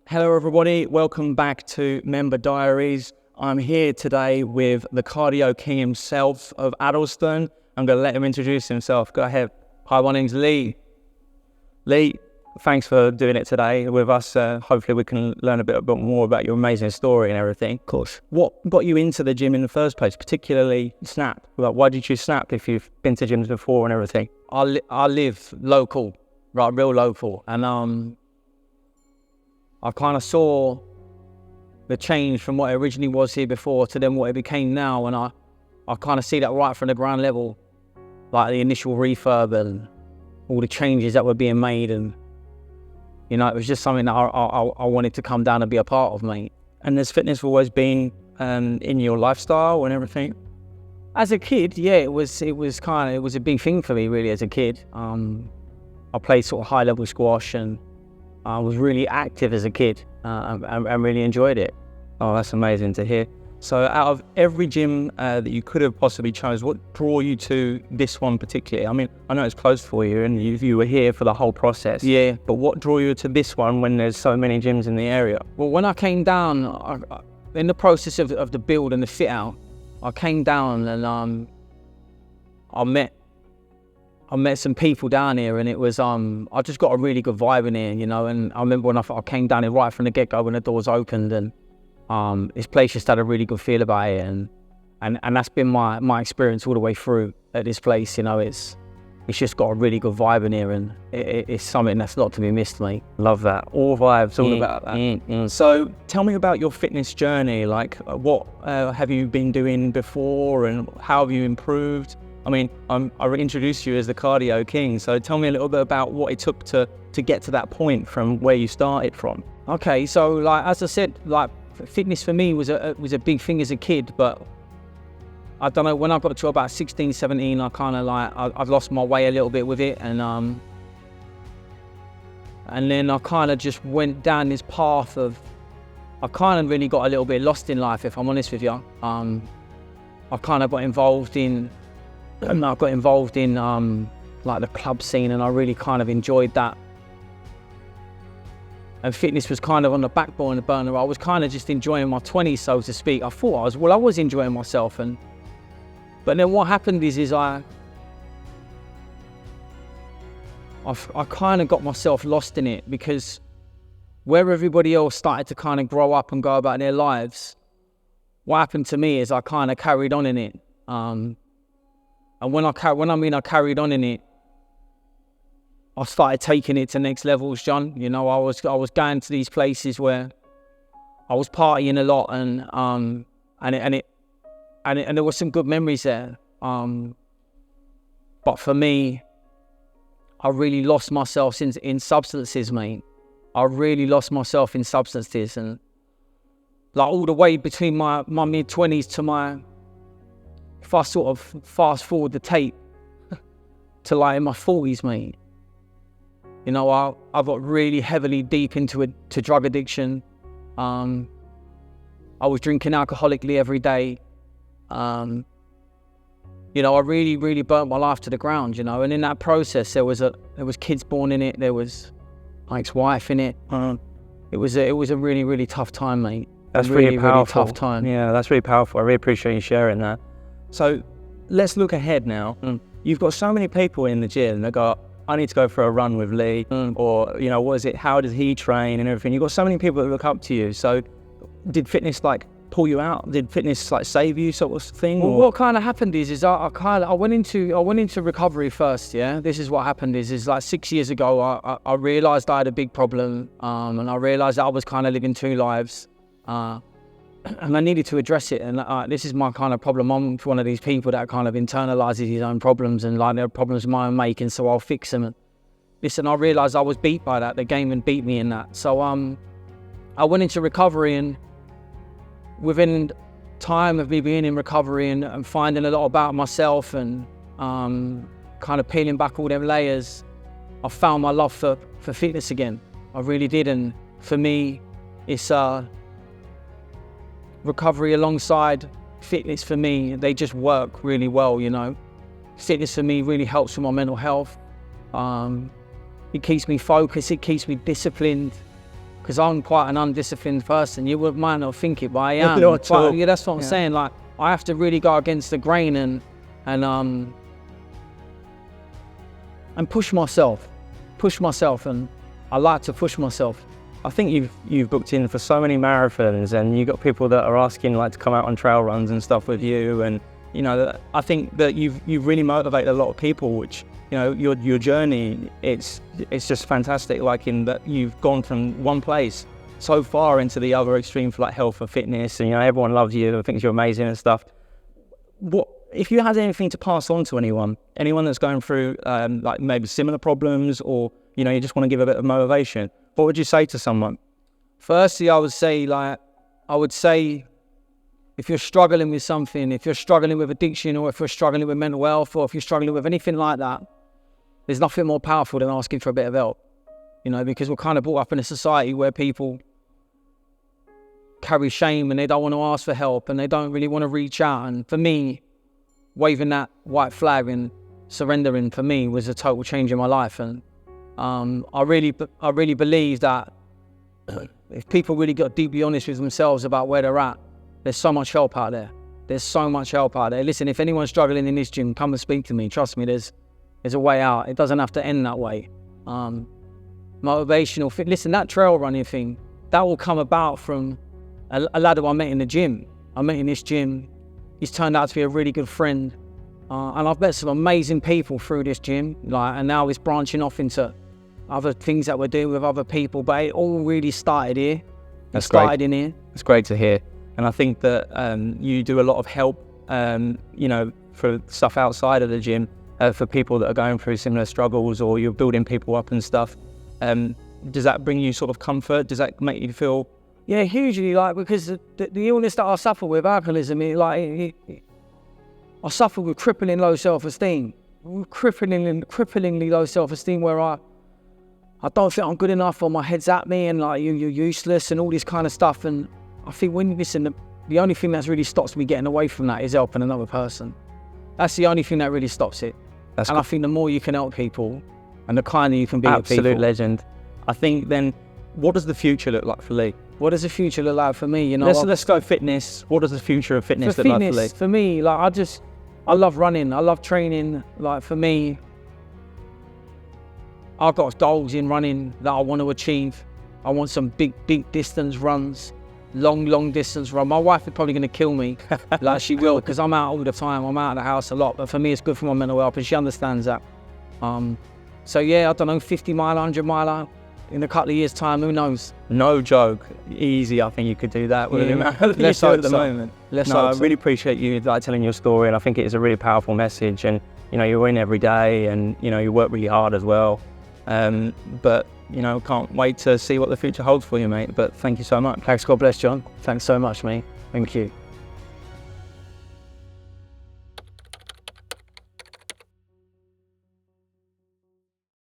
Hello everybody, welcome back to Member Diaries. I'm here today with the cardio king himself of Addlestone. I'm going to let him introduce himself. Go ahead. Hi, my name's Lee. Lee, thanks for doing it today with us. Hopefully we can learn a bit more about your amazing story and everything. Of course. What got you into the gym in the first place, particularly Snap? Like, why did you choose Snap if you've been to gyms before and everything? I live local, right, real local, and I kind of saw the change from what it originally was here before to then what it became now, and I kind of see that right from the ground level, like the initial refurb and all the changes that were being made, and you know, it was just something that I wanted to come down and be a part of, mate. And has fitness always been in your lifestyle and everything? As a kid, yeah, it was a big thing for me really as a kid. I played sort of high level squash and I was really active as a kid and really enjoyed it. Oh, that's amazing to hear. So out of every gym that you could have possibly chose, what drew you to this one particularly? I mean, I know it's close for you and you were here for the whole process. Yeah. But what drew you to this one when there's so many gyms in the area? Well, when I came down, in the process of the build and the fit out, I came down and I met some people down here, and it was I just got a really good vibe in here, you know. And I remember when I came down here right from the get-go when the doors opened, and this place just had a really good feel about it, and that's been my experience all the way through at this place. You know, it's just got a really good vibe in here, and it's something that's not to be missed, mate. Love that. All vibes, all about that. So tell me about your fitness journey. Like, what have you been doing before, and how have you improved? I mean, I introduced you as the cardio king, so tell me a little bit about what it took to get to that point from where you started from. Okay, so like as I said, like fitness for me was a big thing as a kid, but I don't know, when I got to about 16, 17, I kind of like, I've lost my way a little bit with it, and then I kind of just went down this path of, I kind of really got a little bit lost in life, if I'm honest with you. I kind of got involved in like the club scene, and I really kind of enjoyed that. And fitness was kind of on the back burner. I was kind of just enjoying my 20s, so to speak. I thought I was enjoying myself, but then what happened is I kind of got myself lost in it, because where everybody else started to kind of grow up and go about their lives, what happened to me is I kind of carried on in it. And when I carried on in it, I started taking it to next levels, John. You know, I was going to these places where I was partying a lot, and there were some good memories there. But for me, I really lost myself in substances, mate. I really lost myself in substances, and like all the way between my mid-20s to if I sort of fast forward the tape to like in my 40s, mate. You know, I got really heavily deep into drug addiction. I was drinking alcoholically every day. You know, I really, really burnt my life to the ground, you know. And in that process, there was kids born in it. There was my ex-wife in it. It was a really, really tough time, mate. That's really powerful. Really tough time. Yeah, that's really powerful. I really appreciate you sharing that. So let's look ahead now. You've got so many people in the gym that go, I need to go for a run with Lee, or, you know, what is it? How does he train and everything? You've got so many people that look up to you. So did fitness like pull you out? Did fitness like save you, sort of thing? Well, what kind of happened is I went into recovery first. Yeah, this is what happened is like 6 years ago, I realized I had a big problem, and I realized that I was kind of living two lives, and I needed to address it. And this is my kind of problem. I'm one of these people that kind of internalizes his own problems, and like they're problems of my own making, so I'll fix them. And listen, I realized I was beat by that. The game had beat me in that. So I went into recovery, and within time of me being in recovery and finding a lot about myself and kind of peeling back all them layers, I found my love for fitness again. I really did. And for me, it's recovery alongside fitness. For me, they just work really well, you know. Fitness for me really helps with my mental health. It keeps me focused, it keeps me disciplined, because I'm quite an undisciplined person. You might not think it, but I am. Not at all. Yeah, that's what I'm saying. Like, I have to really go against the grain and push myself, and I like to push myself. I think you've booked in for so many marathons, and you've got people that are asking like to come out on trail runs and stuff with you, and you know, I think that you've really motivated a lot of people, which, you know, your journey, it's just fantastic. Like, in that you've gone from one place so far into the other extreme for like health and fitness, and you know, everyone loves you, thinks you're amazing and stuff. What if you had anything to pass on to anyone that's going through like maybe similar problems, or you know, you just want to give a bit of motivation? What would you say to someone? Firstly, I would say, if you're struggling with something, if you're struggling with addiction, or if you're struggling with mental health, or if you're struggling with anything like that, there's nothing more powerful than asking for a bit of help. You know, because we're kind of brought up in a society where people carry shame and they don't want to ask for help and they don't really want to reach out. And for me, waving that white flag and surrendering for me was a total change in my life. And I really believe that if people really got deeply honest with themselves about where they're at, there's so much help out there. There's so much help out there. Listen, if anyone's struggling in this gym, come and speak to me. Trust me, there's a way out. It doesn't have to end that way. Motivational fit. Listen, that trail running thing, that will come about from a lad who I met in the gym. I met in this gym. He's turned out to be a really good friend. And I've met some amazing people through this gym. And now it's branching off into other things that we're doing with other people. But it all really started here. It started in here. It's great to hear. And I think that you do a lot of help, you know, for stuff outside of the gym, for people that are going through similar struggles, or you're building people up and stuff. Does that bring you sort of comfort? Does that make you feel? Yeah, hugely. Because the illness that I suffer with, alcoholism, I suffer with crippling low self-esteem, cripplingly low self-esteem, where I don't think I'm good enough, or my head's at me, and like you're useless, and all this kind of stuff. And I think the only thing that's really stops me getting away from that is helping another person. That's the only thing that really stops it. I think the more you can help people, and the kinder you can be. Absolute legend. I think then, what does the future look like for Lee? What does the future look like for me? You know, let's go fitness. What does the future of fitness look like for Lee? For me, I love running. I love training. Like, for me, I've got goals in running that I want to achieve. I want some big distance runs, long distance run. My wife is probably going to kill me, like she will, because I'm out all the time. I'm out of the house a lot. But for me, it's good for my mental health, and she understands that. So yeah, I don't know, 50 mile, 100 mile in a couple of years' time, who knows? No joke. Easy, I think you could do that. Let's hope at the so. moment. I really appreciate you telling your story, and I think it is a really powerful message. And you know, you win every day, and you know, you work really hard as well. But you know, can't wait to see what the future holds for you, mate. But thank you so much. Thanks. God bless, John. Thanks so much, mate. Thank you.